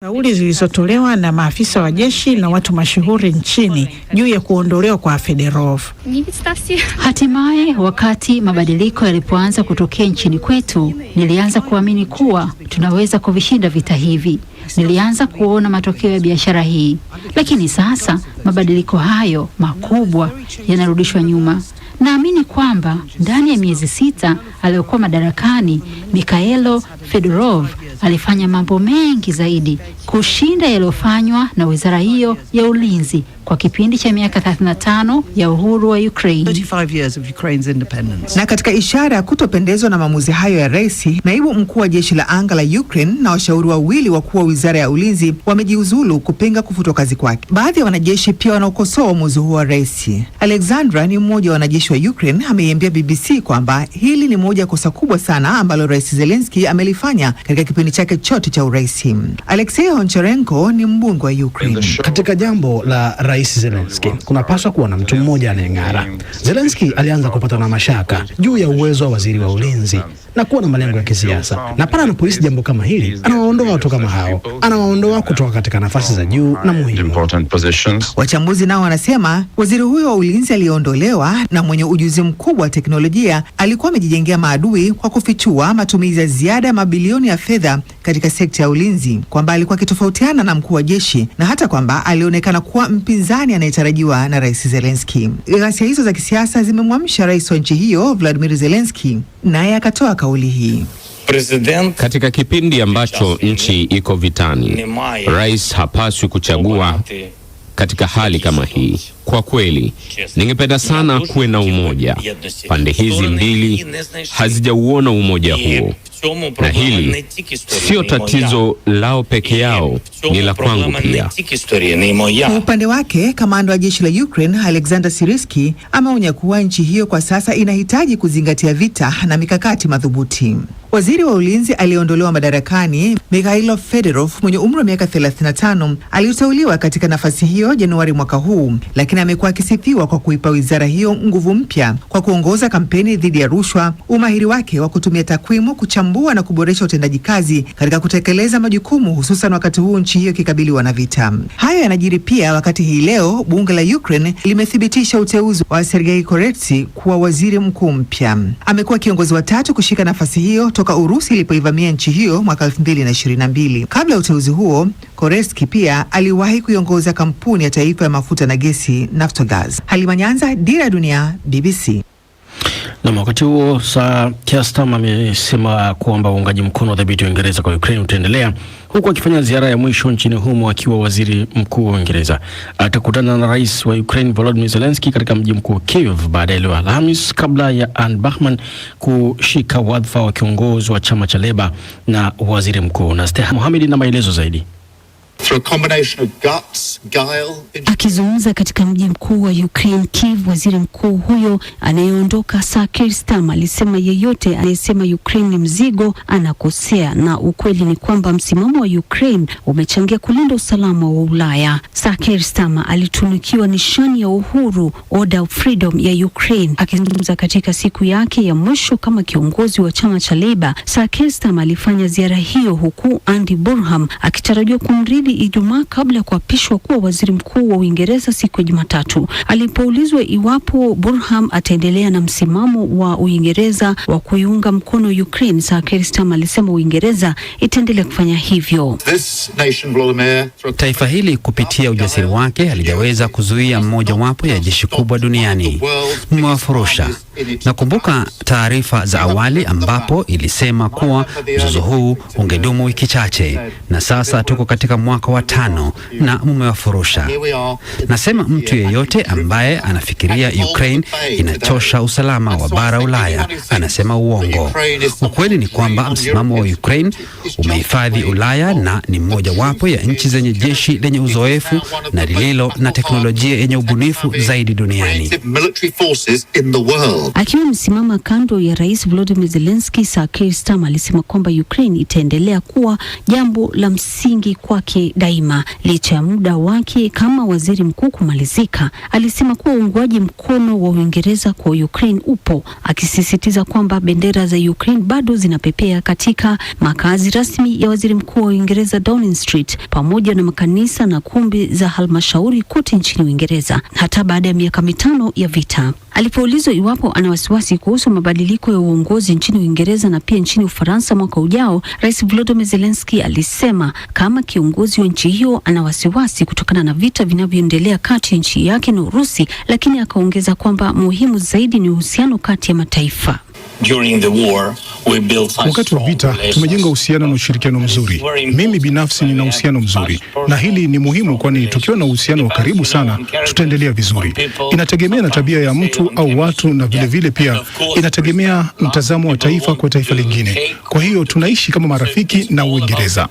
Kauli zilizotolewa na maafisa wa jeshi na watu mashuhuri nchini juu ya kuondolewa kwa Fedorov. Hatimaye, wakati mabadiliko yalipoanza kutokea nchini kwetu, nilianza kuamini kuwa tunaweza kuvishinda vita hivi. Nilianza kuona matokeo ya biashara hii. Lakini sasa mabadiliko hayo makubwa yanarudishwa nyuma. Naamini kwamba ndani ya miezi 6 aliyokuwa madarakani, Mikhailo Fedorov alifanya mambo mengi zaidi kushinda yaliyofanywa na wizara hiyo ya ulinzi kwa kipindi cha miaka 35 ya uhuru wa Ukraine. 35 years of Ukraine's independence. Na katika ishara ya kutopendezwa na maamuzi hayo ya rais, naibu mkuu wa jeshi la anga la Ukraine na washauri wawili wakuu wa wizara ya ulinzi wamejiuzulu kupinga kufutwa kazi kwake. Baadhi ya wanajeshi pia wanaokosoa uamuzi huo wa rais. Alexandra ni mmoja wa wanajeshi wa Ukraine, ameiambia BBC kwamba hili ni moja ya kosa kubwa sana ambalo Rais Zelensky amelifanya katika kipindi chake chote cha urais. Alexei Honcharenko ni mbunge wa Ukraine. Katika jambo la Rais Zelensky kunapaswa kuwa na mtu mmoja anayeng'ara. Zelensky alianza kupata na mashaka juu ya uwezo wa waziri wa ulinzi na kuwa na malengo ya kisiasa. Na pale anapohisi jambo kama hili, anawaondoa watu kama hao. Anawaondoa kutoka katika nafasi za juu na muhimu. Wachambuzi nao wanasema waziri huyo wa ulinzi aliyeondolewa na mwenye ujuzi mkubwa wa teknolojia alikuwa amejijengea maadui kwa kufichua matumizi ya ziada ya mabilioni ya fedha katika sekta ya ulinzi, kwamba alikuwa akitofautiana na mkuu wa jeshi na hata kwamba alionekana kuwa mpinzani anayetarajiwa na Rais Zelensky. Ghasia hizo za kisiasa zimemwamsha rais wa nchi hiyo Volodymyr Zelensky, naye akatoa kauli hii. Katika kipindi ambacho nchi iko vitani, rais hapaswi kuchagua katika hali kama hii. Kwa kweli, ningependa sana kuwe na umoja. Pande hizi mbili hazijauona umoja huo. Na hili sio tatizo lao peke yao, ni la kwangu pia. Kwa upande wake, kamanda wa jeshi la Ukraine Alexander Sirski ameonya kuwa nchi hiyo kwa sasa inahitaji kuzingatia vita na mikakati madhubuti. Waziri wa ulinzi aliyeondolewa madarakani Mikhailo Fedorov mwenye umri wa miaka 35 aliteuliwa katika nafasi hiyo Januari mwaka huu, lakini amekuwa akisifiwa kwa kuipa wizara hiyo nguvu mpya kwa kuongoza kampeni dhidi ya rushwa, umahiri wake wa kutumia takwimu kuchambua na kuboresha utendaji kazi katika kutekeleza majukumu, hususan wakati huu nchi hiyo ikikabiliwa na vita. Hayo yanajiri pia wakati hii leo bunge la Ukraine limethibitisha uteuzi wa Sergei Koretsi kuwa waziri mkuu mpya. Amekuwa kiongozi wa 3 kushika nafasi hiyo toka Urusi ilipoivamia nchi hiyo mwaka 2022. Kabla ya uteuzi huo, Koretsi pia aliwahi kuiongoza kampuni ya taifa ya mafuta na gesi Naftogaz. Halima Nyanza, Dira ya Dunia, BBC. Na wakati huo Keir Starmer amesema kwamba uungaji mkono dhabiti wa Uingereza kwa Ukraine utaendelea, huku akifanya ziara ya mwisho nchini humo akiwa waziri mkuu wa Uingereza. Atakutana na rais wa Ukraine Volodymyr Zelensky katika mji mkuu Kiev baadaye leo Alhamis, kabla ya Anne Bachmann kushika wadhifa wa kiongozi wa chama cha Labour na waziri mkuu. Na Steha Mohamed na maelezo zaidi. Akizungumza katika mji mkuu wa Ukraine Kiev, waziri mkuu huyo anayeondoka Keir Starmer alisema yeyote anayesema Ukraine ni mzigo anakosea, na ukweli ni kwamba msimamo wa Ukraine umechangia kulinda usalama wa Ulaya. Keir Starmer alitunukiwa nishani ya uhuru, Order of Freedom ya Ukraine. Akizungumza katika siku yake ya mwisho kama kiongozi wa chama cha Labour, Keir Starmer alifanya ziara hiyo huku Andy Burnham akitarajiwa kumrithi Ijumaa kabla ya kuapishwa kuwa waziri mkuu wa Uingereza siku ya Jumatatu. Alipoulizwa iwapo Burnham ataendelea na msimamo wa Uingereza wa kuiunga mkono Ukraine, Keir Starmer alisema Uingereza itaendelea kufanya hivyo. Taifa hili kupitia ujasiri wake halijaweza kuzuia mmoja wapo ya jeshi kubwa duniani. Mmewafurusha. Nakumbuka taarifa za awali ambapo ilisema kuwa mzozo huu ungedumu wiki chache, na sasa tuko katika mwaka wa 5 na mmewafurusha. Nasema mtu yeyote ambaye anafikiria Ukraine inachosha usalama wa bara Ulaya anasema uongo. Ukweli ni kwamba msimamo wa Ukraine umehifadhi Ulaya na ni mmoja wapo ya nchi zenye jeshi lenye uzoefu na lililo na teknolojia yenye ubunifu zaidi duniani. Akiwa msimama kando ya Rais Volodymyr Zelensky, Keir Starmer alisema kwamba Ukraine itaendelea kuwa jambo la msingi kwake daima. Licha ya muda wake kama waziri mkuu kumalizika, alisema kuwa uungwaji mkono wa Uingereza kwa Ukraine upo, akisisitiza kwamba bendera za Ukraine bado zinapepea katika makazi rasmi ya waziri mkuu wa Uingereza Downing Street, pamoja na makanisa na kumbi za halmashauri kote nchini Uingereza, hata baada ya miaka 5 ya vita. Alipoulizwa iwapo ana wasiwasi kuhusu mabadiliko ya uongozi nchini Uingereza na pia nchini Ufaransa mwaka ujao, Rais Volodymyr Zelensky alisema kama kiongozi wa nchi hiyo ana wasiwasi kutokana na vita vinavyoendelea kati ya nchi yake na Urusi, lakini akaongeza kwamba muhimu zaidi ni uhusiano kati ya mataifa. Wakati wa vita tumejenga uhusiano na ushirikiano mzuri. Mimi binafsi nina uhusiano mzuri, na hili ni muhimu, kwani tukiwa na uhusiano wa karibu sana tutaendelea vizuri. Inategemea na tabia ya mtu au watu, na vile pia inategemea mtazamo wa taifa kwa taifa lingine. Kwa hiyo tunaishi kama marafiki na Uingereza.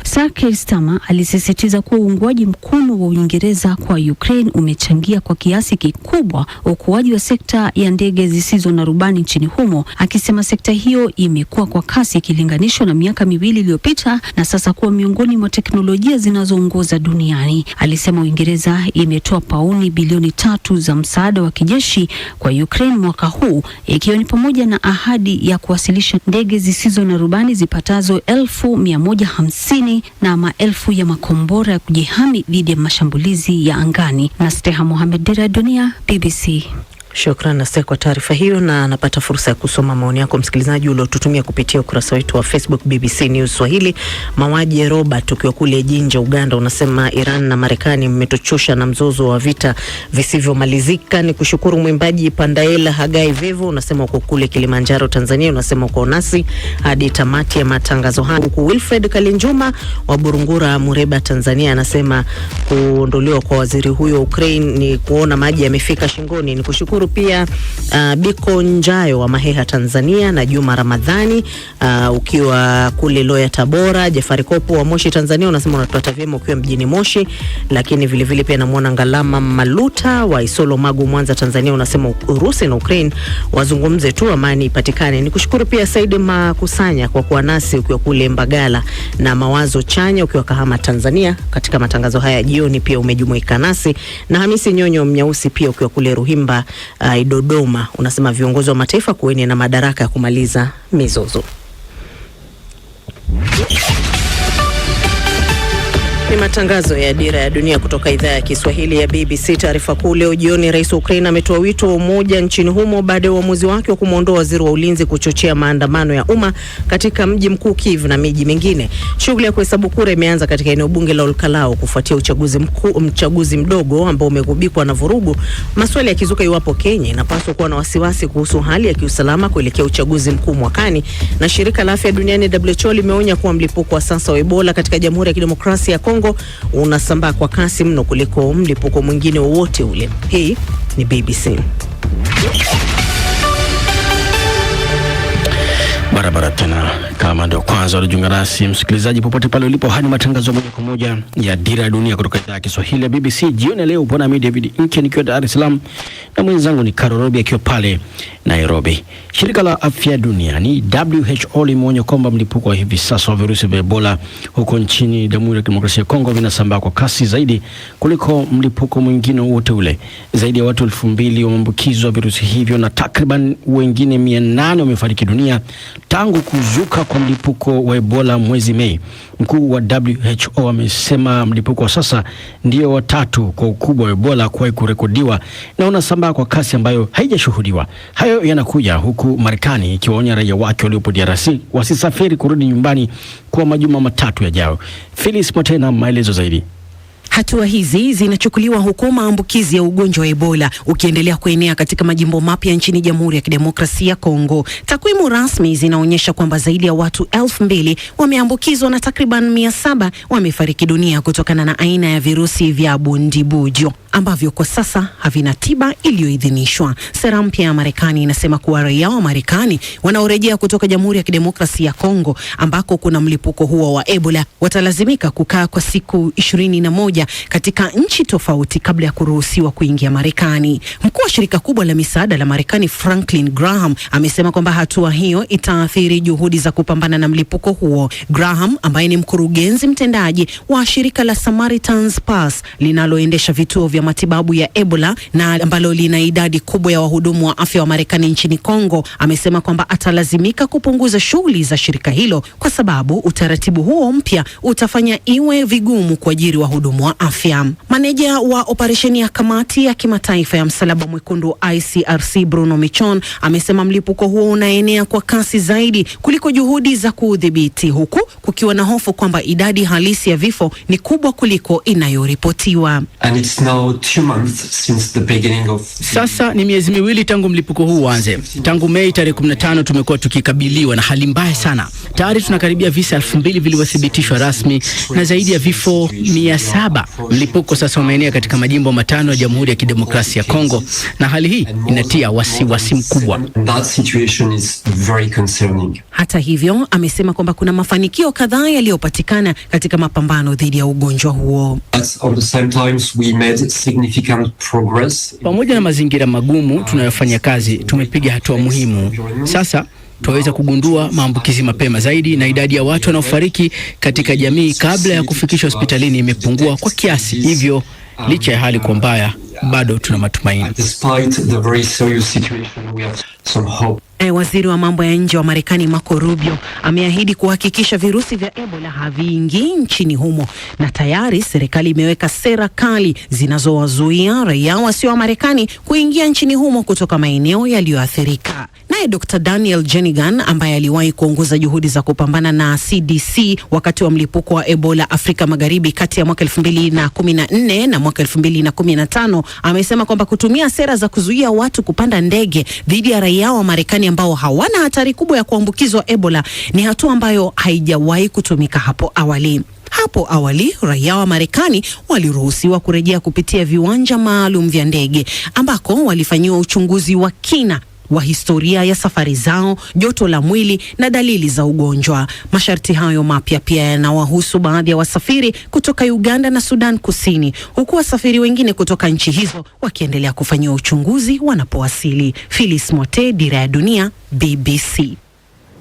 Sir Keir Starmer alisisitiza kuwa uungwaji mkono wa Uingereza kwa Ukraine umechangia kwa kiasi kikubwa ukuaji wa sekta ya ndege zisizo na rubani nchini humo, akisema sekta hiyo imekuwa kwa kasi ikilinganishwa na miaka 2 iliyopita na sasa kuwa miongoni mwa teknolojia zinazoongoza duniani. Alisema Uingereza imetoa pauni bilioni 3 za msaada wa kijeshi kwa Ukraine mwaka huu, ikiwa ni pamoja na ahadi ya kuwasilisha ndege zisizo na rubani zipatazo 150 na maelfu ya makombora ya kujihami dhidi ya mashambulizi ya angani. Nasteha Mohamed, Dira Dunia, BBC. Shukran Nasteha kwa taarifa hiyo, na napata fursa ya kusoma maoni yako msikilizaji uliotutumia kupitia ukurasa wetu wa Facebook BBC News Swahili. Mawaji Robert ukiwa kule Jinja, Uganda, unasema Iran na Marekani mmetuchosha na mzozo wa vita visivyomalizika. Ni kushukuru mwimbaji Pandaela Hagai Vevo, unasema uko kule Kilimanjaro Tanzania, unasema uko nasi hadi tamati ya matangazo haya. Huku Wilfred Kalinjuma wa Burungura Mureba Tanzania anasema kuondolewa kwa waziri huyo Ukraine ni kuona maji yamefika shingoni. Ni kushukuru pia Biko Njayo wa Maheha Tanzania, na Juma Ramadhani ukiwa kule Loya Tabora. Jafari Kopo wa Moshi Tanzania unasema unatupata vyema ukiwa mjini Moshi, lakini vile vile pia namuona Ngalama Maluta wa Isolo Magu Mwanza Tanzania unasema Urusi na Ukraine wazungumze tu, amani ipatikane. Nikushukuru pia Said Makusanya kwa kuwa nasi ukiwa kule Mbagala, na Mawazo Chanya ukiwa Kahama Tanzania katika matangazo haya jioni pia umejumuika nasi, na Hamisi Nyonyo Mnyausi pia ukiwa kule Ruhimba Dodoma unasema viongozi wa mataifa kuweni na madaraka ya kumaliza mizozo. Ni matangazo ya Dira ya Dunia kutoka idhaa ya Kiswahili ya BBC. Taarifa kuu leo jioni, Rais wa Ukraine ametoa wito wa umoja nchini humo baada ya uamuzi wake wa kumuondoa waziri wa ulinzi kuchochea maandamano ya umma katika mji mkuu Kiev na miji mingine. Shughuli ya kuhesabu kura imeanza katika eneo bunge la Olkalau kufuatia uchaguzi mdogo ambao umegubikwa na vurugu. Maswali yakizuka iwapo Kenya inapaswa kuwa na wasiwasi kuhusu hali ya kiusalama kuelekea uchaguzi mkuu mwakani. Na shirika la afya duniani WHO limeonya kuwa mlipuko wa sasa wa Ebola katika Jamhuri ya Kidemokrasia ya Kongo unasambaa kwa kasi mno kuliko mlipuko mwingine wowote ule. Hii ni BBC. Barabara tena, kama ndio kwanza unajiunga nasi msikilizaji popote pale ulipo, hadi matangazo moja kwa moja ya Dira ya Dunia kutoka idhaa ya Kiswahili ya BBC. Jioni leo upo na mimi David Inke nikiwa Dar es Salaam na mwenzangu ni Caro Robi akiwa pale Nairobi. Shirika la Afya Duniani WHO limeonya kwamba mlipuko wa hivi sasa wa virusi vya Ebola huko nchini Jamhuri ya Kidemokrasia ya Kongo vinasambaa kwa kasi zaidi kuliko mlipuko mwingine wote ule. Zaidi ya watu 2,000 wameambukizwa virusi hivyo na takriban wengine 800 wamefariki dunia tangu kuzuka kwa mlipuko wa Ebola mwezi Mei. Mkuu wa WHO amesema mlipuko wa sasa ndio wa 3 kwa ukubwa wa Ebola kuwahi kurekodiwa na unasambaa kwa kasi ambayo haijashuhudiwa. Hayo yanakuja huku Marekani ikiwaonya raia wake waliopo DRC wasisafiri kurudi nyumbani kwa majuma 3 yajayo. Phyllis Motena, maelezo zaidi. Hatua hizi zinachukuliwa huku maambukizi ya ugonjwa wa Ebola ukiendelea kuenea katika majimbo mapya nchini Jamhuri ya Kidemokrasia ya Kongo. Takwimu rasmi zinaonyesha kwamba zaidi ya watu 2,000 wameambukizwa na takriban 700 wamefariki dunia kutokana na aina ya virusi vya bundibujo ambavyo kwa sasa havina tiba iliyoidhinishwa. Sera mpya ya Marekani inasema kuwa raia wa Marekani wanaorejea kutoka Jamhuri ya Kidemokrasia ya Kongo ambako kuna mlipuko huo wa Ebola watalazimika kukaa kwa siku 21 moja katika nchi tofauti kabla ya kuruhusiwa kuingia Marekani. Mkuu wa shirika kubwa la misaada la Marekani Franklin Graham amesema kwamba hatua hiyo itaathiri juhudi za kupambana na mlipuko huo. Graham ambaye ni mkurugenzi mtendaji wa shirika la Samaritan's Purse linaloendesha vituo vya matibabu ya Ebola na ambalo lina idadi kubwa ya wahudumu wa afya wa Marekani nchini Kongo, amesema kwamba atalazimika kupunguza shughuli za shirika hilo kwa sababu utaratibu huo mpya utafanya iwe vigumu kuajiri wahudumu wa afya. Maneja wa operesheni ya kamati ya kimataifa ya Msalaba Mwekundu ICRC Bruno Michon amesema mlipuko huo unaenea kwa kasi zaidi kuliko juhudi za kuudhibiti, huku kukiwa na hofu kwamba idadi halisi ya vifo ni kubwa kuliko inayoripotiwa. Sasa ni miezi miwili tangu mlipuko huu uanze. Tangu Mei tarehe 15 tumekuwa tukikabiliwa na hali mbaya sana. Tayari tunakaribia visa 2000 vilivyothibitishwa rasmi na zaidi ya vifo 700. Mlipuko sasa umeenea katika majimbo 5 ya Jamhuri ya Kidemokrasia ya Kongo na hali hii inatia wasiwasi mkubwa. Hata hivyo, amesema kwamba kuna mafanikio kadhaa yaliyopatikana katika mapambano dhidi ya ugonjwa huo. Pamoja na mazingira magumu tunayofanya kazi, tumepiga hatua muhimu. Sasa tunaweza kugundua maambukizi mapema zaidi na idadi ya watu wanaofariki katika jamii kabla ya kufikishwa hospitalini imepungua kwa kiasi. Hivyo, licha ya hali kuwa mbaya, bado tuna matumaini. Waziri wa mambo ya nje wa Marekani Marco Rubio ameahidi kuhakikisha virusi vya Ebola haviingii nchini humo, na tayari serikali imeweka sera kali zinazowazuia raia wasio wa Marekani kuingia nchini humo kutoka maeneo yaliyoathirika. Naye Dr. Daniel Jenigan ambaye aliwahi kuongoza juhudi za kupambana na CDC wakati wa mlipuko wa Ebola Afrika Magharibi kati ya mwaka 2014 na mwaka 2015 amesema kwamba kutumia sera za kuzuia watu kupanda ndege dhidi ya raia wa Marekani ambao hawana hatari kubwa ya kuambukizwa Ebola ni hatua ambayo haijawahi kutumika hapo awali. Hapo awali, raia wa Marekani waliruhusiwa kurejea kupitia viwanja maalum vya ndege ambako walifanyiwa uchunguzi wa kina wa historia ya safari zao, joto la mwili na dalili za ugonjwa. Masharti hayo mapya pia yanawahusu baadhi ya wasafiri kutoka Uganda na Sudan Kusini, huku wasafiri wengine kutoka nchi hizo wakiendelea kufanyiwa uchunguzi wanapowasili. Phyllis Mote, Dira ya Dunia, BBC.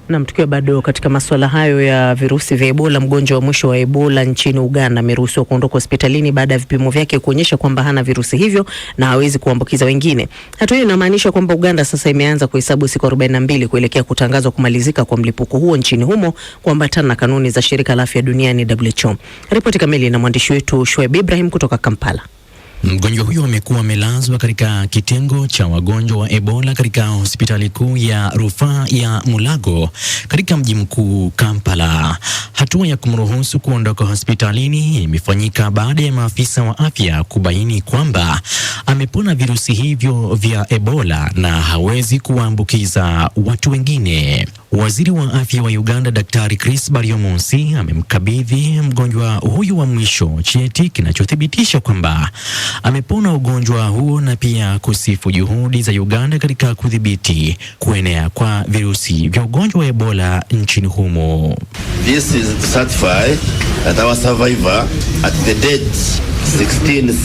Na tukiwa bado katika masuala hayo ya virusi vya Ebola, mgonjwa wa mwisho wa Ebola nchini Uganda ameruhusiwa kuondoka hospitalini baada ya vipimo vyake kuonyesha kwamba hana virusi hivyo na hawezi kuambukiza wengine. Hatua hiyo inamaanisha kwamba Uganda sasa imeanza kuhesabu siku 42 kuelekea kutangazwa kumalizika kwa mlipuko huo nchini humo kuambatana na kanuni za shirika la afya duniani WHO. Ripoti kamili na mwandishi wetu Shoaib Ibrahim kutoka Kampala. Mgonjwa huyo amekuwa amelazwa katika kitengo cha wagonjwa wa Ebola katika hospitali kuu ya rufaa ya Mulago katika mji mkuu Kampala. Hatua ya kumruhusu kuondoka hospitalini imefanyika baada ya maafisa wa afya kubaini kwamba amepona virusi hivyo vya Ebola na hawezi kuambukiza watu wengine. Waziri wa afya wa Uganda Daktari Chris Baryomunsi amemkabidhi mgonjwa huyu wa mwisho cheti kinachothibitisha kwamba amepona ugonjwa huo na pia kusifu juhudi za Uganda katika kudhibiti kuenea kwa virusi vya ugonjwa wa Ebola nchini humo. This is to certify that our survivor at the date 16th.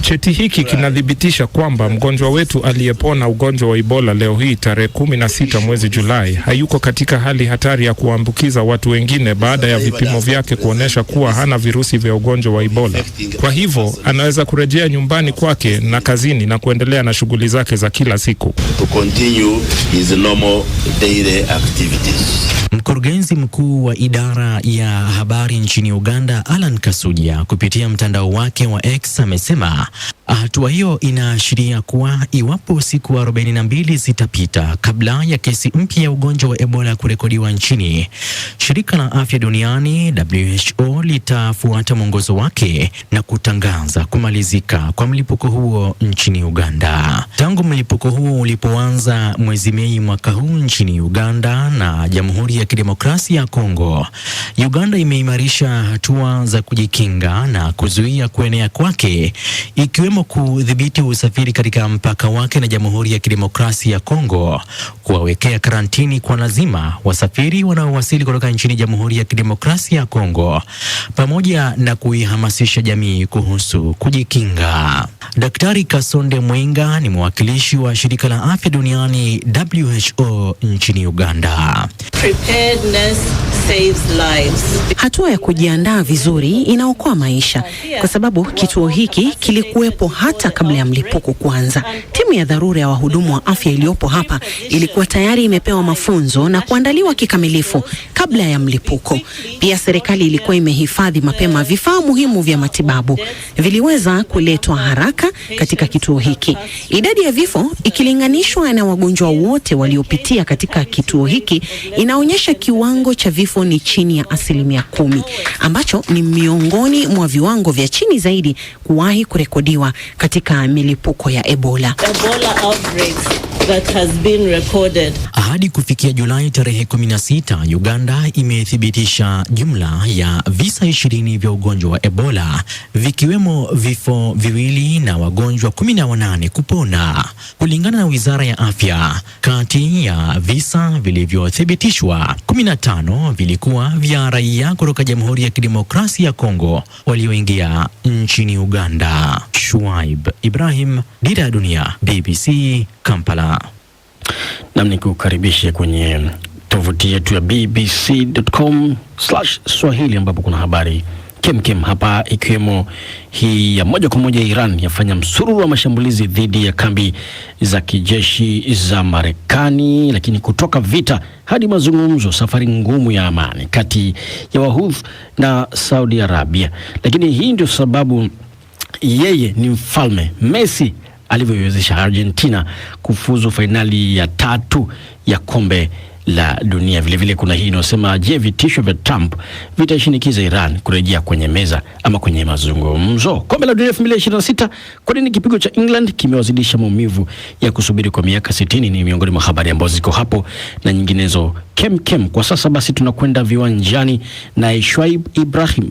Cheti hiki kinathibitisha kwamba mgonjwa wetu aliyepona ugonjwa wa Ebola leo hii tarehe 16 mwezi Julai hayuko katika hali hatari ya kuambukiza watu wengine baada ya vipimo vyake kuonesha kuwa hana virusi vya ugonjwa wa Ebola. Kwa hivyo anaweza kurejea nyumbani kwake na kazini na kuendelea na shughuli zake za kila siku. To continue his normal daily activities. Mkurugenzi mkuu wa idara ya habari nchini Uganda Alan Kasuja kupitia mtandao wake wa X amesema hatua hiyo inaashiria kuwa iwapo siku 42 zitapita kabla ya kesi mpya ya ugonjwa wa Ebola kurekodiwa nchini, shirika la afya duniani WHO litafuata mwongozo wake na kutangaza kumalizika kwa mlipuko huo nchini Uganda. Tangu mlipuko huo ulipoanza mwezi Mei mwaka huu nchini Uganda na Jamhuri ya Kidemokrasia ya Kongo, Uganda imeimarisha hatua za kujikinga na kuzuia kuenea kwake ikiwemo kudhibiti usafiri katika mpaka wake na Jamhuri ya Kidemokrasia ya Kongo, kuwawekea karantini kwa lazima wasafiri wanaowasili kutoka nchini Jamhuri ya Kidemokrasia ya Kongo, pamoja na kuihamasisha jamii kuhusu kujikinga. Daktari Kasonde Mwenga ni mwakilishi wa Shirika la Afya Duniani WHO nchini Uganda. Preparedness saves lives. Hatua ya kujiandaa vizuri inaokoa maisha, kwa sababu kituo hiki kilikuwepo hata kabla ya mlipuko kuanza. Timu ya dharura ya wahudumu wa afya iliyopo hapa ilikuwa tayari imepewa mafunzo na kuandaliwa kikamilifu kabla ya mlipuko. Pia serikali ilikuwa imehifadhi mapema vifaa muhimu vya matibabu, viliweza kuletwa haraka katika kituo hiki. Idadi ya vifo ikilinganishwa na wagonjwa wote waliopitia katika kituo hiki inaonyesha kiwango cha vifo ni chini ya 10%, ambacho ni miongoni mwa viwango vya chini zaidi kuwahi kurekodiwa katika milipuko ya Ebola. Ebola outbreaks that has been recorded. Hadi kufikia Julai tarehe 16, Uganda imethibitisha jumla ya visa 20 vya ugonjwa wa Ebola, vikiwemo vifo 2 na wagonjwa 18 kupona. Kulingana na Wizara ya Afya, kati ya visa vilivyothibitishwa 15 vilikuwa vya raia kutoka Jamhuri ya Kidemokrasia ya Kongo walioingia nchini Uganda. Shuaib Ibrahim, Dira ya Dunia, BBC, Kampala. Na nikukaribishe kwenye tovuti yetu ya bbc.com/Swahili ambapo kuna habari kemkem hapa, ikiwemo hii ya moja kwa moja. Iran yafanya msururu wa mashambulizi dhidi ya kambi za kijeshi za Marekani, lakini kutoka vita hadi mazungumzo, safari ngumu ya amani kati ya Wahouthi na Saudi Arabia. Lakini hii ndio sababu yeye ni mfalme Messi alivyoiwezesha Argentina kufuzu fainali ya 3 ya kombe la dunia. Vile vile kuna hii inasema, je, vitisho vya Trump vitashinikiza Iran kurejea kwenye meza ama kwenye mazungumzo? Kombe la dunia 2026, kwa nini kipigo cha England kimewazidisha maumivu ya kusubiri kwa miaka 60? Ni miongoni mwa habari ambazo ziko hapo na nyinginezo kem. Kwa sasa basi tunakwenda viwanjani na Shuaib Ibrahim.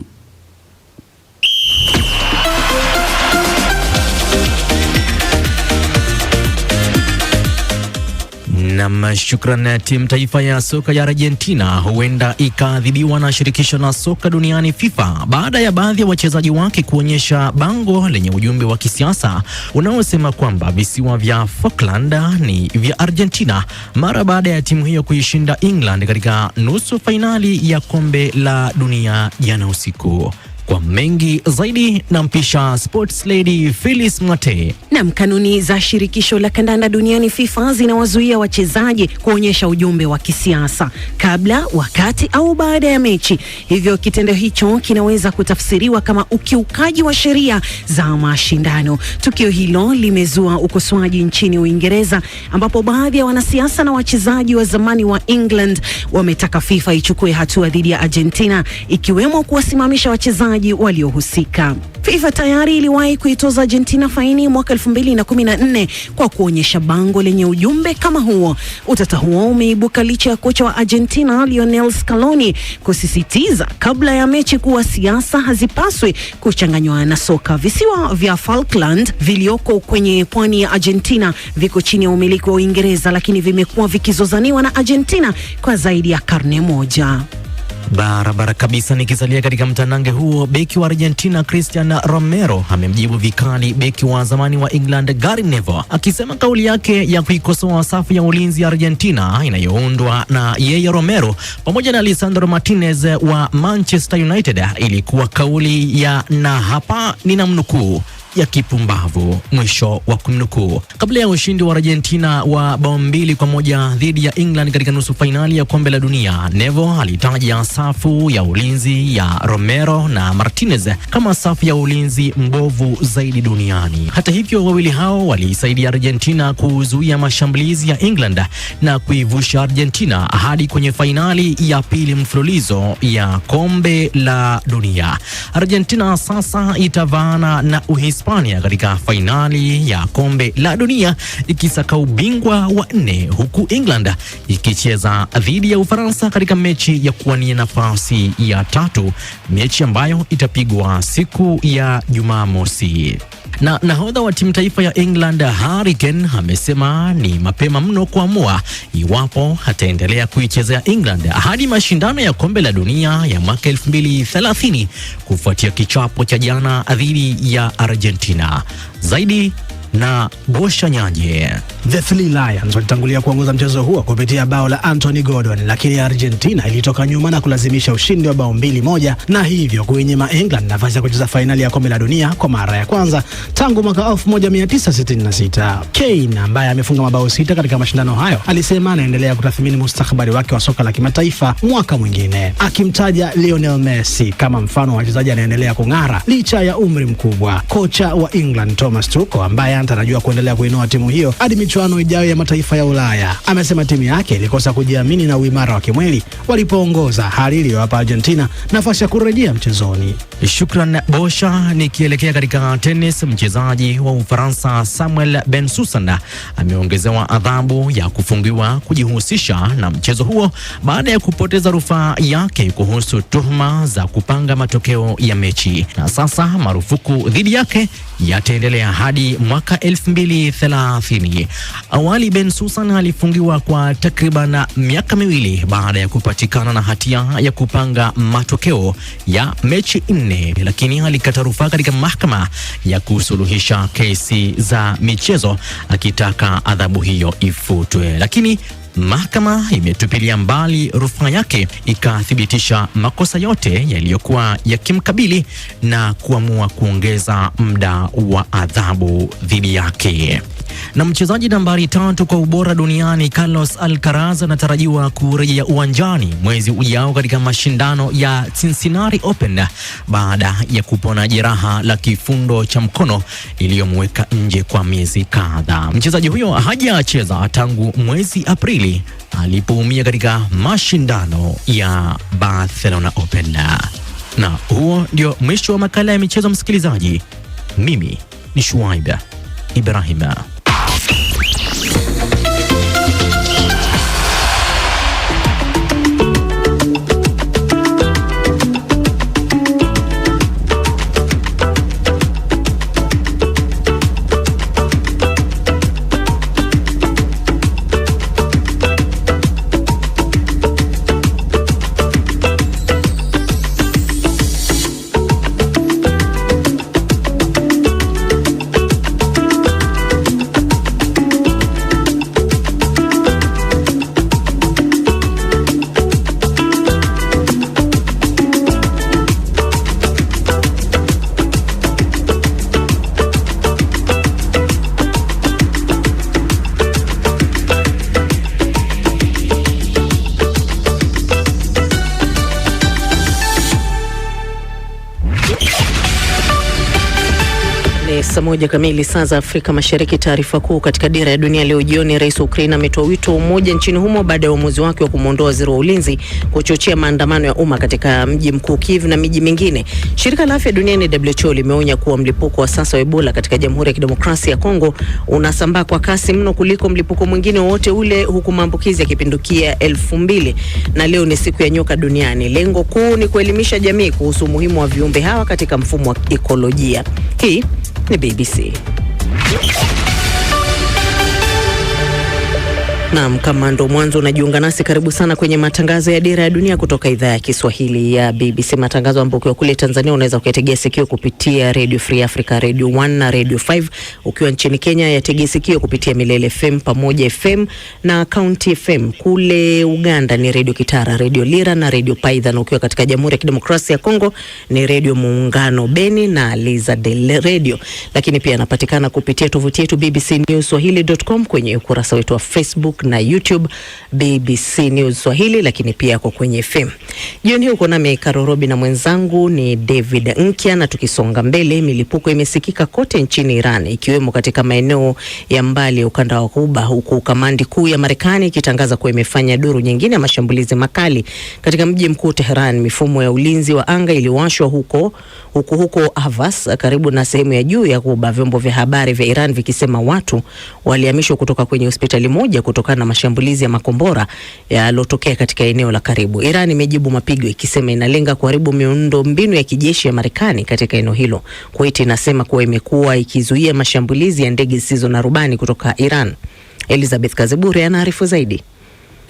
Na shukrani. Timu taifa ya soka ya Argentina huenda ikaadhibiwa na shirikisho la soka duniani FIFA baada ya baadhi ya wachezaji wake kuonyesha bango lenye ujumbe wa kisiasa unaosema kwamba visiwa vya Falkland ni vya Argentina, mara baada ya timu hiyo kuishinda England katika nusu fainali ya kombe la dunia jana usiku. Kwa mengi zaidi na mpisha Sports Lady Phyllis Mwate. Na kanuni za shirikisho la kandanda duniani FIFA zinawazuia wachezaji kuonyesha ujumbe wa kisiasa kabla, wakati au baada ya mechi. Hivyo kitendo hicho kinaweza kutafsiriwa kama ukiukaji wa sheria za mashindano. Tukio hilo limezua ukosoaji nchini Uingereza, ambapo baadhi ya wanasiasa na wachezaji wa zamani wa England wametaka FIFA ichukue hatua dhidi ya Argentina, ikiwemo kuwasimamisha wachezaji waliohusika. FIFA tayari iliwahi kuitoza Argentina faini mwaka 2014 kwa kuonyesha bango lenye ujumbe kama huo. Utata huo umeibuka licha ya kocha wa Argentina Lionel Scaloni kusisitiza kabla ya mechi kuwa siasa hazipaswi kuchanganywa na soka. Visiwa vya Falkland vilioko kwenye pwani ya Argentina viko chini ya umiliki wa Uingereza, lakini vimekuwa vikizozaniwa na Argentina kwa zaidi ya karne moja. Barabara kabisa. Nikisalia katika mtanange huo, beki wa Argentina Cristian Romero amemjibu vikali beki wa zamani wa England Gary Neville, akisema kauli yake ya kuikosoa safu ya ulinzi ya Argentina inayoundwa na yeye Romero pamoja na Lisandro Martinez wa Manchester United ilikuwa kauli ya, na hapa ninamnukuu, ya kipumbavu, mwisho wa kumnukuu. Kabla ya ushindi wa Argentina wa bao 2-1 dhidi ya England katika nusu fainali ya kombe la dunia, Neville alitaja safu ya ulinzi ya Romero na Martinez kama safu ya ulinzi mbovu zaidi duniani. Hata hivyo, wawili hao walisaidia Argentina kuzuia mashambulizi ya England na kuivusha Argentina hadi kwenye fainali ya pili mfululizo ya kombe la dunia. Argentina sasa itavaana na Uhispania katika fainali ya kombe la dunia ikisaka ubingwa wa 4, huku England ikicheza dhidi ya Ufaransa katika mechi ya kuwania nafasi ya 3, mechi ambayo itapigwa siku ya Jumamosi. Na nahodha wa timu taifa ya England Harry Kane amesema ni mapema mno kuamua iwapo ataendelea kuichezea England hadi mashindano ya kombe la dunia ya mwaka 2030 kufuatia kichapo cha jana dhidi ya Argentina. Zaidi na Gosha Nyaje. The Three Lions walitangulia kuongoza mchezo huo kupitia bao la Anthony Gordon, lakini Argentina ilitoka nyuma na kulazimisha ushindi wa bao 2-1 na hivyo kuinyima England nafasi ya kucheza fainali ya kombe la dunia kwa mara ya kwanza tangu mwaka 1966. Kane ambaye amefunga mabao 6 katika mashindano hayo alisema anaendelea kutathmini mustakabali wake wa soka la kimataifa mwaka mwingine, akimtaja Lionel Messi kama mfano wa wachezaji anaendelea kung'ara licha ya umri mkubwa. Kocha wa England Thomas Tuchel ambaye anatarajiwa kuendelea kuinua timu hiyo hadi michuano ijayo ya mataifa ya Ulaya amesema timu yake ilikosa kujiamini na uimara wa kimwili walipoongoza, hali iliyowapa Argentina nafasi ya kurejea mchezoni. Shukran Bosha. Nikielekea katika tennis, mchezaji wa Ufaransa Samuel Bensusan ameongezewa adhabu ya kufungiwa kujihusisha na mchezo huo baada ya kupoteza rufaa yake kuhusu tuhuma za kupanga matokeo ya mechi, na sasa marufuku dhidi yake yataendelea hadi mwaka 2030. Awali Bensusan alifungiwa kwa takriban miaka 2 baada ya kupatikana na hatia ya kupanga matokeo ya mechi 4, lakini alikata rufaa katika mahakama ya kusuluhisha kesi za michezo akitaka adhabu hiyo ifutwe, lakini mahakama imetupilia mbali rufaa yake, ikathibitisha makosa yote yaliyokuwa yakimkabili na kuamua kuongeza muda wa adhabu dhidi yake. Na mchezaji nambari 3 kwa ubora duniani Carlos Alcaraz anatarajiwa kurejea uwanjani mwezi ujao katika mashindano ya Cincinnati Open baada ya kupona jeraha la kifundo cha mkono iliyomweka nje kwa miezi kadhaa. Mchezaji huyo hajacheza tangu mwezi Aprili alipoumia katika mashindano ya Barcelona Open. Na huo ndio mwisho wa makala ya michezo, msikilizaji. Mimi ni Shuaib Ibrahim. Saa 1 kamili saa za Afrika Mashariki. Taarifa kuu katika Dira ya Dunia leo jioni. Rais wa Ukraine ametoa wito wa umoja nchini humo baada ya uamuzi wake wa kumwondoa waziri wa ulinzi kuchochea maandamano ya umma katika mji mkuu Kiev na miji mingine. Shirika la Afya Duniani WHO limeonya kuwa mlipuko wa sasa wa Ebola katika Jamhuri ya Kidemokrasia ya Kongo unasambaa kwa kasi mno kuliko mlipuko mwingine wote ule, huku maambukizi yakipindukia 2000. Na leo ni siku ya nyoka duniani. Lengo kuu ni kuelimisha jamii kuhusu umuhimu wa viumbe hawa katika mfumo wa ekolojia. Hii ni BBC. Naam, kama ndo mwanzo unajiunga nasi, karibu sana kwenye matangazo ya Dira ya Dunia kutoka idhaa ya Kiswahili ya BBC. Matangazo ambayo ukiwa kule Tanzania unaweza kuyategea sikio kupitia Radio Free Africa, Radio 1 na Radio 5. Ukiwa nchini Kenya yategea sikio kupitia Milele FM, Pamoja FM na County FM. Kule Uganda ni Radio Kitara, Radio Lira na Radio Paidha, na ukiwa katika Jamhuri ya Kidemokrasia ya Kongo ni Radio Muungano Beni na Liza Del Radio. Lakini pia anapatikana kupitia tovuti yetu bbcnewswahili.com, kwenye ukurasa wetu wa Facebook na YouTube BBC News Swahili, lakini pia kwa kwenye FM. Jioni hii uko nami Karorobi na mwenzangu ni David Nkia, na tukisonga mbele, milipuko imesikika kote nchini Iran, ikiwemo katika maeneo ya mbali ukanda wa Ghuba, huku kamandi kuu ya Marekani ikitangaza kuwa imefanya duru nyingine ya mashambulizi makali katika mji mkuu Tehran. Mifumo ya ulinzi wa anga iliwashwa huko Avas, karibu na sehemu ya juu ya Ghuba, vyombo vya habari vya Iran vikisema watu walihamishwa kutoka kwenye hospitali moja kutoka kutokana na mashambulizi ya makombora yaliyotokea katika eneo la karibu. Iran imejibu mapigo ikisema inalenga kuharibu miundo mbinu ya kijeshi ya Marekani katika eneo hilo. Kuwait inasema kuwa imekuwa ikizuia mashambulizi ya ndege zisizo na rubani kutoka Iran. Elizabeth Kaziburi anaarifu zaidi.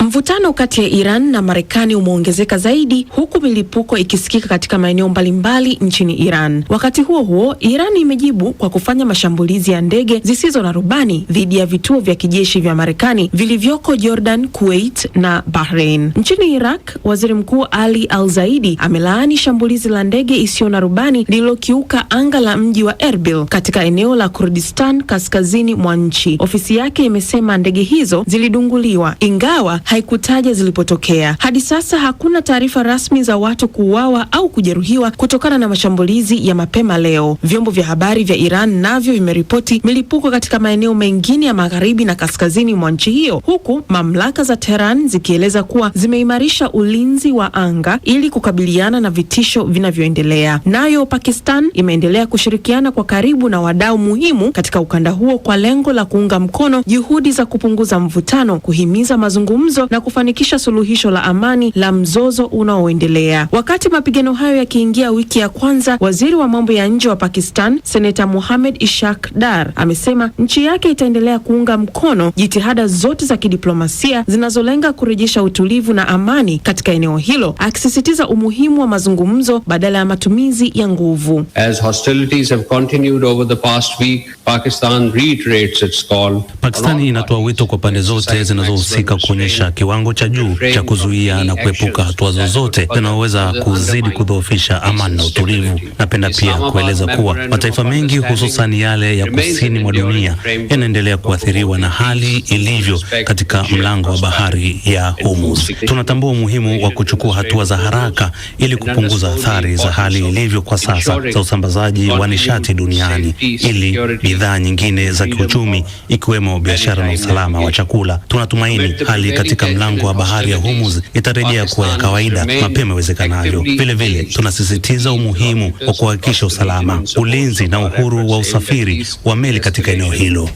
Mvutano kati ya Iran na Marekani umeongezeka zaidi huku milipuko ikisikika katika maeneo mbalimbali nchini Iran. Wakati huo huo, Iran imejibu kwa kufanya mashambulizi ya ndege zisizo na rubani dhidi ya vituo vya kijeshi vya Marekani vilivyoko Jordan, Kuwait na Bahrain. Nchini Iraq, Waziri Mkuu Ali Al-Zaidi amelaani shambulizi la ndege isiyo na rubani lililokiuka anga la mji wa Erbil katika eneo la Kurdistan kaskazini mwa nchi. Ofisi yake imesema ndege hizo zilidunguliwa ingawa haikutaja zilipotokea. Hadi sasa hakuna taarifa rasmi za watu kuuawa au kujeruhiwa kutokana na mashambulizi ya mapema leo. Vyombo vya habari vya Iran navyo vimeripoti milipuko katika maeneo mengine ya magharibi na kaskazini mwa nchi hiyo, huku mamlaka za Tehran zikieleza kuwa zimeimarisha ulinzi wa anga ili kukabiliana na vitisho vinavyoendelea. Nayo Pakistan imeendelea kushirikiana kwa karibu na wadau muhimu katika ukanda huo kwa lengo la kuunga mkono juhudi za kupunguza mvutano, kuhimiza mazungumzo na kufanikisha suluhisho la amani la mzozo unaoendelea. Wakati mapigano hayo yakiingia wiki ya kwanza, waziri wa mambo ya nje wa Pakistan, Seneta Mohammad Ishaq Dar, amesema nchi yake itaendelea kuunga mkono jitihada zote za kidiplomasia zinazolenga kurejesha utulivu na amani katika eneo hilo, akisisitiza umuhimu wa mazungumzo badala ya matumizi ya nguvu. As hostilities have continued over the past week, Pakistan reiterates its call. Pakistani inatoa wito kwa pande zote zinazohusika kuonyesha kiwango cha juu cha kuzuia na kuepuka hatua zozote zinazoweza kuzidi kudhoofisha amani na utulivu. Napenda pia kueleza kuwa mataifa mengi hususan yale ya kusini mwa dunia yanaendelea kuathiriwa na hali ilivyo katika mlango wa bahari ya Hormuz. Tunatambua umuhimu wa kuchukua hatua za haraka ili kupunguza athari za hali ilivyo kwa sasa za usambazaji wa nishati duniani ili bidhaa nyingine za kiuchumi ikiwemo biashara na usalama wa chakula. Tunatumaini hali katika mlango wa bahari ya Hormuz itarejea kuwa ya kawaida mapema iwezekanavyo. Vile vile tunasisitiza umuhimu wa kuhakikisha usalama, ulinzi na uhuru wa usafiri wa meli katika eneo hilo.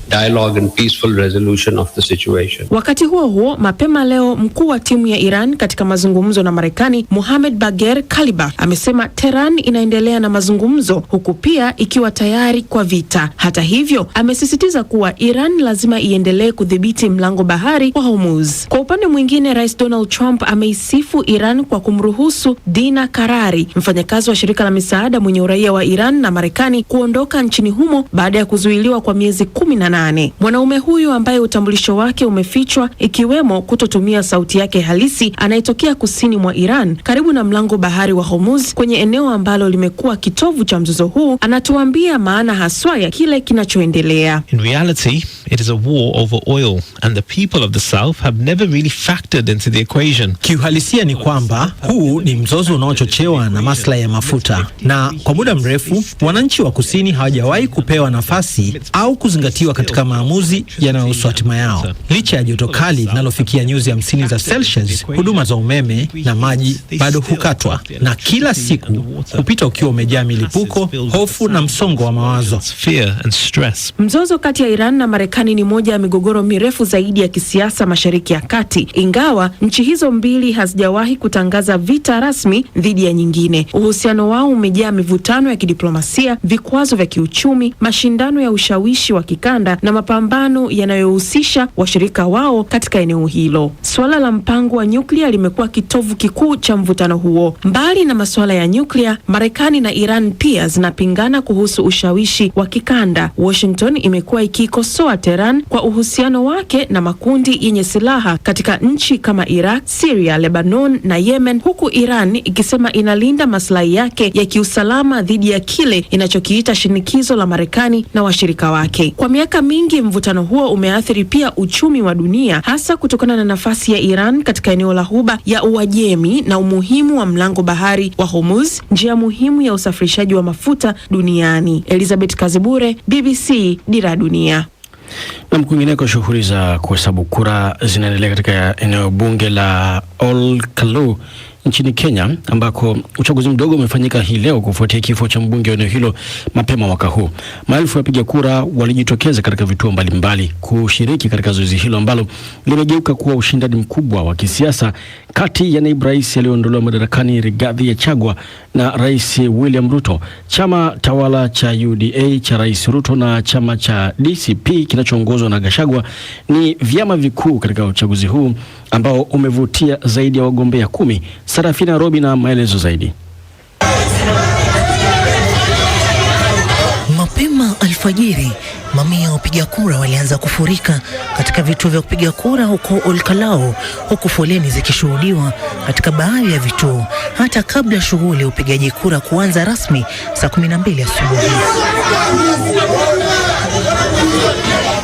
Wakati huo huo, mapema leo mkuu wa timu ya Iran katika mazungumzo na Marekani, Mohamed Bagher Kalibaf, amesema Tehran inaendelea na mazungumzo huku pia ikiwa tayari kwa vita. Hata hivyo, amesisitiza kuwa Iran lazima iendelee kudhibiti mlango bahari wa Hormuz. Kwa upande mwingine, Rais Donald Trump ameisifu Iran kwa kumruhusu Dina Karari, mfanyakazi wa shirika la misaada mwenye uraia wa Iran na Marekani, kuondoka nchini humo baada ya kuzuiliwa kwa miezi 18. Mwanaume huyu ambaye utambulisho wake umefichwa ikiwemo kutotumia sauti yake halisi, anayetokea kusini mwa Iran karibu na mlango bahari wa Hormuz, kwenye eneo ambalo limekuwa kitovu cha mzozo huu, anatuambia maana haswa ya kile kinachoendelea. In reality, it is a war over oil and the people of the South have never really factored into the equation. Kiuhalisia ni kwamba huu ni mzozo unaochochewa na maslahi ya mafuta, na kwa muda mrefu wananchi wa kusini hawajawahi kupewa nafasi au kuzingatiwa katika maamuzi yanayohusu hatima yao. Licha ya joto kali linalofikia nyuzi 50 za Celsius, huduma za umeme na maji bado hukatwa, na kila siku kupita ukiwa umejaa milipuko, hofu na msongo wa mawazo. Mzozo kati ya Iran na Marekani ni moja ya migogoro mirefu zaidi ya kisiasa Mashariki ya Kati, ingawa nchi hizo mbili hazijawahi kutangaza vita rasmi dhidi ya nyingine. Uhusiano wao umejaa mivutano ya kidiplomasia, vikwazo vya kiuchumi, mashindano ya ushawishi wa kikanda na mapambano yanayohusisha washirika wao katika eneo hilo. Swala la mpango wa nyuklia limekuwa kitovu kikuu cha mvutano huo. Mbali na masuala ya nyuklia, Marekani na Iran pia zinapingana kuhusu ushawishi wa kikanda. Washington imekuwa ikikosoa Tehran kwa uhusiano wake na makundi yenye silaha katika nchi kama Iraq, Syria, Lebanon na Yemen, huku Iran ikisema inalinda maslahi yake ya kiusalama dhidi ya kile inachokiita shinikizo la Marekani na washirika wake. Kwa miaka mingi mvutano huo umeathiri pia uchumi wa dunia, hasa kutokana na nafasi ya Iran katika eneo la Ghuba ya Uajemi na umuhimu wa mlango bahari wa Hormuz, njia muhimu ya usafirishaji wa mafuta duniani. Elizabeth Kazibure, BBC, Dira Dunia. Na kwingineko, shughuli za kuhesabu kura zinaendelea katika eneo bunge la Ol Kalou nchini Kenya ambako uchaguzi mdogo umefanyika hii leo kufuatia kifo cha mbunge wa eneo hilo mapema mwaka huu. Maelfu ya wapiga kura walijitokeza katika vituo mbalimbali kushiriki katika zoezi hilo ambalo limegeuka kuwa ushindani mkubwa wa kisiasa kati ya naibu rais aliyeondolewa madarakani Rigathi Gachagua na Rais William Ruto. Chama tawala cha UDA cha Rais Ruto na chama cha DCP kinachoongozwa na Gachagua ni vyama vikuu katika uchaguzi huu ambao umevutia zaidi ya wagombea 10. Sarafina Robi na maelezo zaidi. Mapema alfajiri, mamia ya wapiga kura walianza kufurika katika vituo vya kupiga kura huko Olkalou, huku foleni zikishuhudiwa katika baadhi ya vituo hata kabla shughuli ya upigaji kura kuanza rasmi saa 12 asubuhi.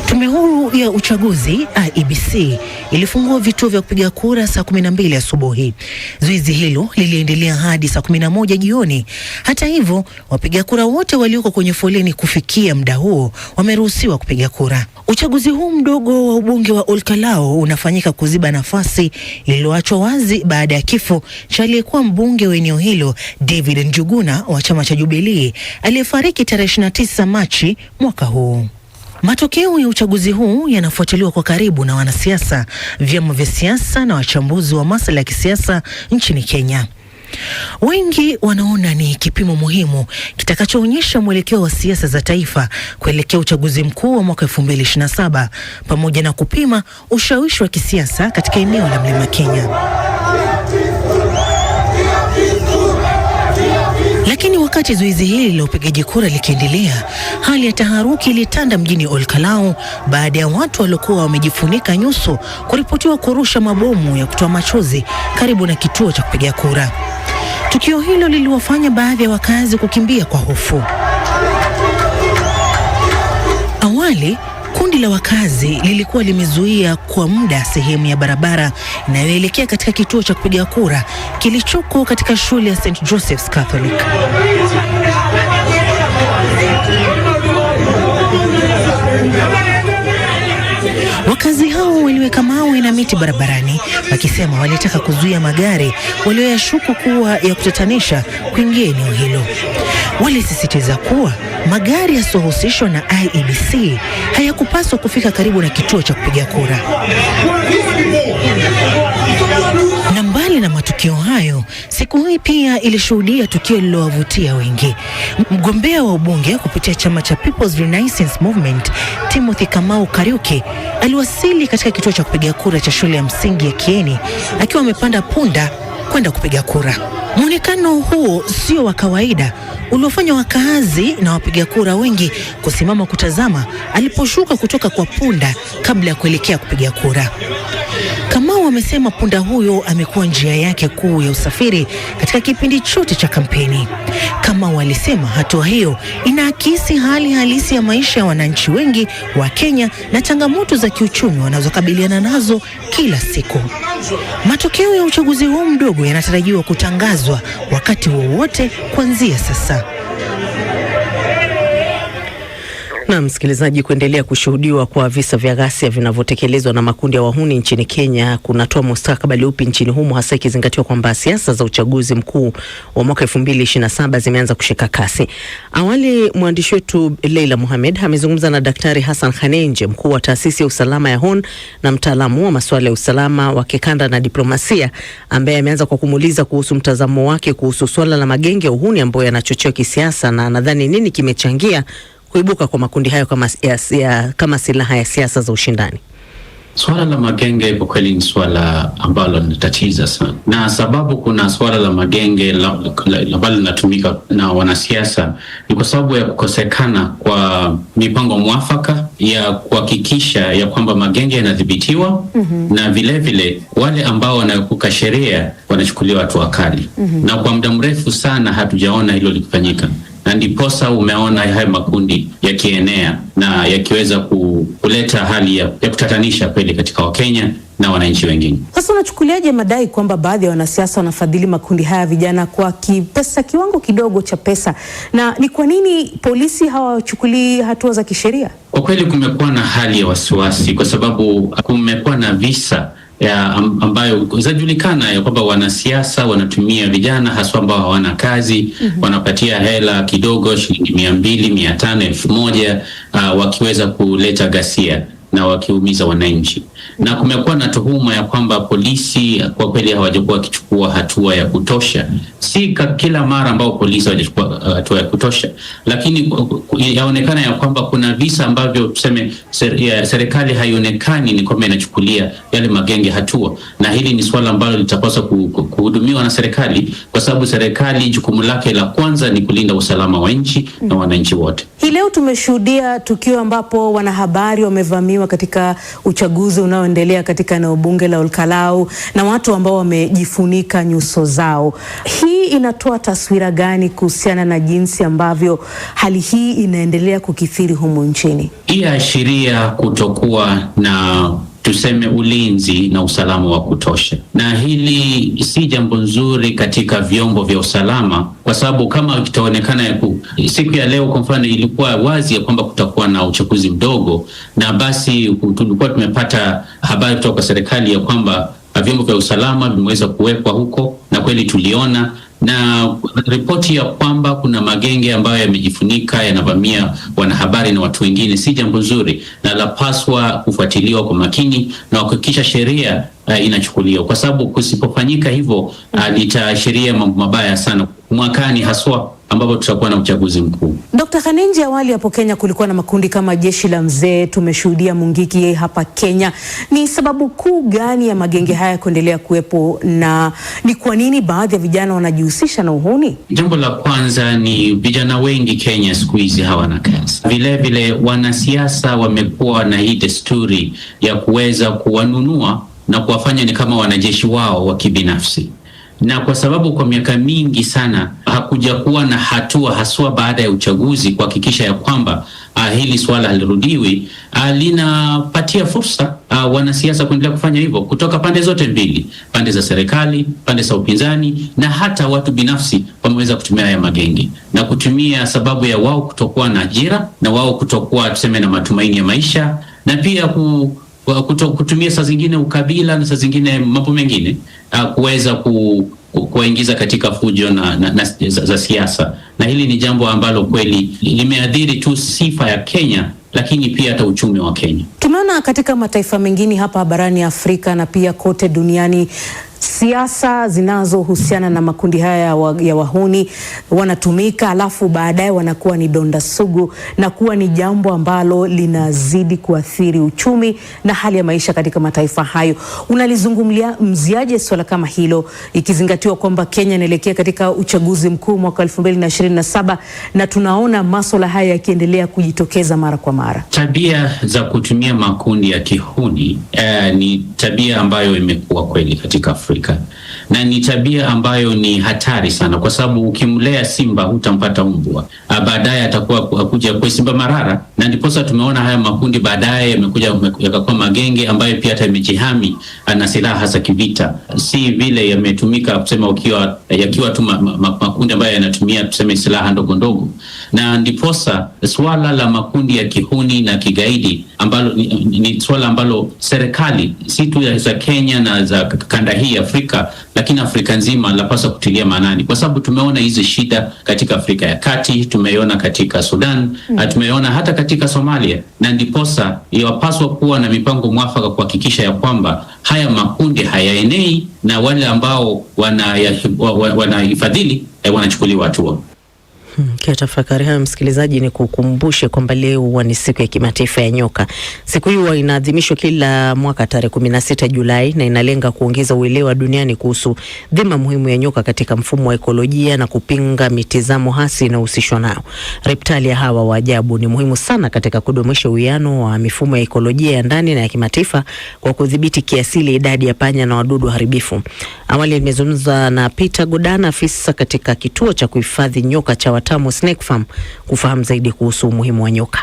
Tume huru ya uchaguzi IEBC ilifungua vituo vya kupiga kura saa 12 asubuhi. Zoezi hilo liliendelea hadi saa 11 jioni. Hata hivyo, wapiga kura wote walioko kwenye foleni kufikia muda huo wameruhusiwa kupiga kura. Uchaguzi huu mdogo wa ubunge wa Olkalou unafanyika kuziba nafasi iliyoachwa wazi baada ya kifo cha aliyekuwa mbunge wa eneo hilo David Njuguna wa chama cha Jubilee aliyefariki tarehe 29 Machi mwaka huu. Matokeo ya uchaguzi huu yanafuatiliwa kwa karibu na wanasiasa, vyama vya siasa na wachambuzi wa masuala ya kisiasa nchini Kenya. Wengi wanaona ni kipimo muhimu kitakachoonyesha mwelekeo wa siasa za taifa kuelekea uchaguzi mkuu wa mwaka 2027 pamoja na kupima ushawishi wa kisiasa katika eneo la Mlima Kenya. Lakini wakati zoezi hili la upigaji kura likiendelea, hali ya taharuki ilitanda mjini Olkalou baada ya watu waliokuwa wamejifunika nyuso kuripotiwa kurusha mabomu ya kutoa machozi karibu na kituo cha kupiga kura. Tukio hilo liliwafanya baadhi ya wakazi kukimbia kwa hofu. Awali, kundi la wakazi lilikuwa limezuia kwa muda sehemu ya barabara inayoelekea katika kituo cha kupiga kura kilichoko katika shule ya St. Joseph's Catholic. Wakazi hao waliweka mawe na miti barabarani wakisema walitaka kuzuia magari walioyashuku kuwa ya kutatanisha kuingia eneo hilo. Walisisitiza kuwa magari yasiohusishwa na IEBC hayakupaswa kufika karibu na kituo cha kupiga kura. Na mbali na matukio hayo, siku hii pia ilishuhudia tukio lililowavutia wengi. Mgombea wa ubunge kupitia chama cha People's Renaissance Movement, Timothy Kamau Kariuki, aliwasili katika kituo cha kupiga kura cha shule ya msingi ya Kieni akiwa amepanda punda kwenda kupiga kura. Muonekano huo sio wa kawaida, uliofanya wakaazi na wapiga kura wengi kusimama kutazama aliposhuka kutoka kwa punda kabla ya kuelekea kupiga kura. Kamau amesema punda huyo amekuwa njia yake kuu ya usafiri katika kipindi chote cha kampeni. Kamau alisema hatua hiyo inaakisi hali halisi ya maisha ya wananchi wengi wa Kenya na changamoto za kiuchumi wanazokabiliana nazo kila siku. Matokeo ya uchaguzi huu mdogo yanatarajiwa kutangazwa wakati wowote kuanzia sasa. Na msikilizaji, kuendelea kushuhudiwa kwa visa vya ghasia vinavyotekelezwa na makundi ya wahuni nchini Kenya kunatoa mustakabali upi nchini humo, hasa ikizingatiwa kwamba siasa za uchaguzi mkuu wa mwaka 2027 zimeanza kushika kasi. Awali mwandishi wetu Leila Mohamed amezungumza na Daktari Hassan Khanenje, mkuu wa taasisi ya usalama ya HON na mtaalamu wa masuala ya usalama wa kikanda na diplomasia, ambaye ameanza kwa kumuuliza kuhusu mtazamo wake kuhusu swala la magenge ya uhuni ambayo yanachochewa kisiasa na nadhani nini kimechangia kuibuka kwa makundi hayo kama silaha ya siasa za ushindani. Swala la magenge kwa kweli ni swala ambalo linatatiza sana, na sababu kuna swala la magenge ambalo linatumika na wanasiasa ni kwa sababu ya kukosekana kwa mipango mwafaka ya kuhakikisha ya kwamba magenge yanadhibitiwa na vile wale ambao wanaepuka sheria wanachukuliwa hatua kali. Na kwa muda mrefu sana hatujaona hilo likifanyika, na ndiposa umeona haya makundi yakienea na yakiweza kuleta hali ya kutatanisha kweli katika Wakenya na wananchi wengine. Sasa unachukuliaje madai kwamba baadhi ya wanasiasa wanafadhili makundi haya vijana kwa kiwango kidogo cha pesa, na ni kwa nini polisi hawachukuli hatua za kisheria? Kwa kweli kumekuwa na hali ya wasiwasi kwa sababu kumekuwa na visa ambayo zajulikana ya kwamba wanasiasa wanatumia vijana haswa ambao hawana kazi, wanapatia hela kidogo, shilingi 200, 500, 1000, wakiweza kuleta ghasia na wakiumiza wananchi. Na kumekuwa na tuhuma ya kwamba polisi kwa kweli hawajakuwa wakichukua hatua ya kutosha. Si kila mara ambao polisi hawajachukua hatua ya kutosha, lakini yaonekana ya kwamba kuna visa ambavyo tuseme serikali haionekani ni kwamba inachukulia yale magenge hatua, na hili ni swala ambalo litapaswa kuhudumiwa na serikali, kwa sababu serikali jukumu lake la kwanza ni kulinda usalama wa nchi na wananchi wote. Hii leo tumeshuhudia tukio ambapo wanahabari wamevamiwa katika uchaguzi unaoendelea katika eneo bunge la Olkalau na watu ambao wamejifunika nyuso zao. Hii inatoa taswira gani kuhusiana na jinsi ambavyo hali hii inaendelea kukithiri humu nchini? Hii ashiria kutokuwa na tuseme ulinzi na usalama wa kutosha, na hili si jambo nzuri katika vyombo vya usalama, kwa sababu kama kitaonekana siku ya leo kwa mfano ilikuwa wazi ya kwamba kutakuwa na uchaguzi mdogo, na basi tulikuwa tumepata habari kutoka kwa serikali ya kwamba vyombo vya usalama vimeweza kuwekwa huko, na kweli tuliona na ripoti ya kwamba kuna magenge ambayo yamejifunika yanavamia wanahabari na watu wengine si jambo nzuri, na lapaswa kufuatiliwa kwa makini na kuhakikisha sheria inachukuliwa, kwa sababu kusipofanyika hivyo litaashiria mambo mabaya sana mwakani, haswa ambapo tutakuwa na uchaguzi mkuu. Dr. Khanenje, awali hapo Kenya kulikuwa na makundi kama Jeshi la Mzee, tumeshuhudia Mungiki hapa Kenya. Ni sababu kuu gani ya magenge haya kuendelea kuwepo, na ni kwa nini baadhi ya vijana wanajihusisha na uhuni? Jambo la kwanza ni vijana wengi Kenya siku hizi hawana kazi. Vile vile wanasiasa wamekuwa na hii desturi ya kuweza kuwanunua na kuwafanya ni kama wanajeshi wao wa kibinafsi. Na kwa sababu kwa miaka mingi sana hakuja kuwa na hatua haswa baada ya uchaguzi kuhakikisha ya kwamba hili swala halirudiwi, linapatia fursa wanasiasa kuendelea kufanya hivyo kutoka pande zote mbili, pande za serikali, pande za upinzani, na hata watu binafsi wameweza kutumia haya magenge na kutumia sababu ya wao kutokuwa na ajira na wao kutokuwa tuseme na matumaini ya maisha, na pia kutumia saa zingine ukabila na saa zingine mambo mengine kuweza kuwaingiza katika fujo za siasa. Na hili ni jambo ambalo kweli limeadhiri tu sifa ya Kenya, lakini pia hata uchumi wa Kenya. Tumeona katika mataifa mengine hapa barani Afrika na pia kote duniani siasa zinazohusiana na makundi haya ya wahuni wanatumika, alafu baadaye wanakuwa ni donda sugu na kuwa ni jambo ambalo linazidi kuathiri uchumi na hali ya maisha katika mataifa hayo. Unalizungumziaje swala kama hilo, ikizingatiwa kwamba Kenya inaelekea katika uchaguzi mkuu mwaka 2027 na tunaona masuala haya yakiendelea kujitokeza mara kwa mara? Tabia za kutumia makundi ya kihuni ni tabia ambayo imekuwa kweli katika Afrika, na ni tabia ambayo ni hatari sana, kwa sababu ukimlea simba hutampata mbwa, baadaye atakuwa kuja kwa simba marara. Na ndiposa tumeona haya makundi baadaye yamekuja yakakuwa magenge ambayo pia hata yamejihami na silaha za kivita, si vile yametumika kusema yakiwa tu makundi ambayo yanatumia tuseme silaha ndogo ndogo. Na ndiposa swala la makundi ya kihuni na kigaidi ambalo ni swala ambalo serikali si tu za Kenya na za kanda hii Afrika, lakini Afrika nzima lapaswa kutilia maanani, kwa sababu tumeona hizi shida katika Afrika ya Kati, tumeona katika Sudan, tumeona hata katika Somalia, na ndiposa yapaswa kuwa na mipango mwafaka kuhakikisha ya kwamba haya makundi hayaenei na wale ambao wanahifadhili wanachukuliwa hatua. Kia tafakari haya msikilizaji, ni kukumbushe kwamba leo ni siku ya kimataifa ya nyoka. Siku hiyo inaadhimishwa kila mwaka tarehe 16 Julai na inalenga kuongeza uelewa duniani kuhusu dhima muhimu ya nyoka katika mfumo wa ekolojia na kupinga mitazamo hasi inayohusishwa nao. Reptalia hawa wa ajabu ni muhimu sana katika kudumisha uwiano wa mifumo ya ekolojia ya ndani na ya kimataifa kwa kudhibiti kiasili idadi ya panya na wadudu haribifu. Awali nimezungumza na Peter Godana, afisa katika kituo cha kuhifadhi nyoka cha Watamu Snake Farm, kufahamu zaidi kuhusu umuhimu wa nyoka.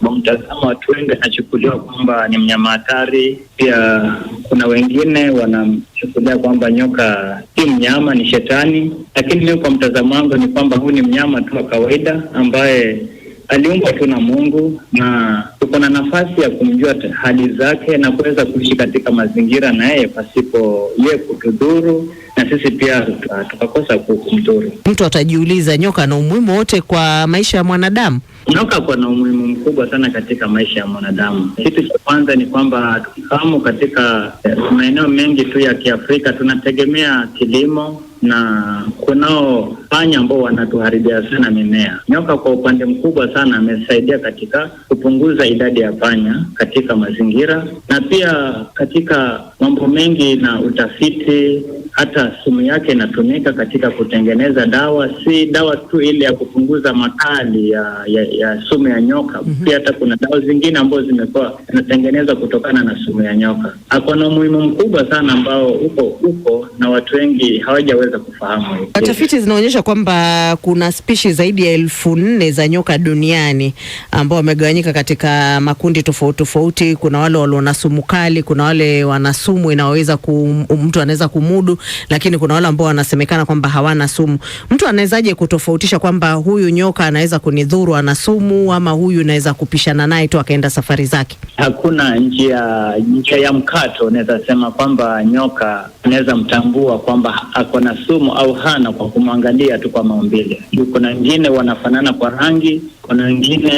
Mtazamo watu wengi wanachukulia kwamba ni mnyama hatari. Pia kuna wengine wanachukulia kwamba nyoka si mnyama, ni shetani. Lakini mimi kwa mtazamo wangu ni kwamba huu ni mnyama tu wa kawaida ambaye aliumbwa tu na Mungu na tuko na nafasi ya kumjua hali zake na kuweza kuishi katika mazingira na yeye pasipo yeye kutudhuru na sisi pia tukakosa kumdhuru. Mtu atajiuliza, nyoka na umuhimu wote kwa maisha ya mwanadamu? Nyoka kuna umuhimu mkubwa sana katika maisha ya mwanadamu. Kitu cha kwanza ni kwamba tukifahamu katika maeneo mengi tu ya Kiafrika tunategemea kilimo na kunao panya ambao wanatuharibia sana mimea. Nyoka kwa upande mkubwa sana amesaidia katika kupunguza idadi ya panya katika mazingira na pia katika mambo mengi na utafiti. Hata sumu yake inatumika katika kutengeneza dawa, si dawa tu ile ya kupunguza makali ya sumu ya nyoka. Pia hata kuna dawa zingine ambazo zimekuwa zinatengenezwa kutokana na sumu ya nyoka. Hakuna umuhimu mkubwa sana ambao uko na watu wengi hawajaweza kufahamu. Tafiti zinaonyesha kwamba kuna spishi zaidi ya 4,000 za nyoka duniani ambao wamegawanyika katika makundi tofauti tofauti. Kuna wale wana sumu kali, kuna wale wana sumu inaweza mtu anaweza kumudu, lakini kuna wale ambao wanasemekana kwamba hawana sumu. Mtu anawezaje kutofautisha kwamba huyu nyoka anaweza kunidhuru ana sumu, ama huyu naweza kupishana naye tu akaenda safari zake? Hakuna njia ya mkato naweza sema kwamba nyoka anaweza mtambua kwamba ako na sumu au hana kwa kumwangalia tu kwa maumbile. Kuna wengine wanafanana kwa rangi, kuna wengine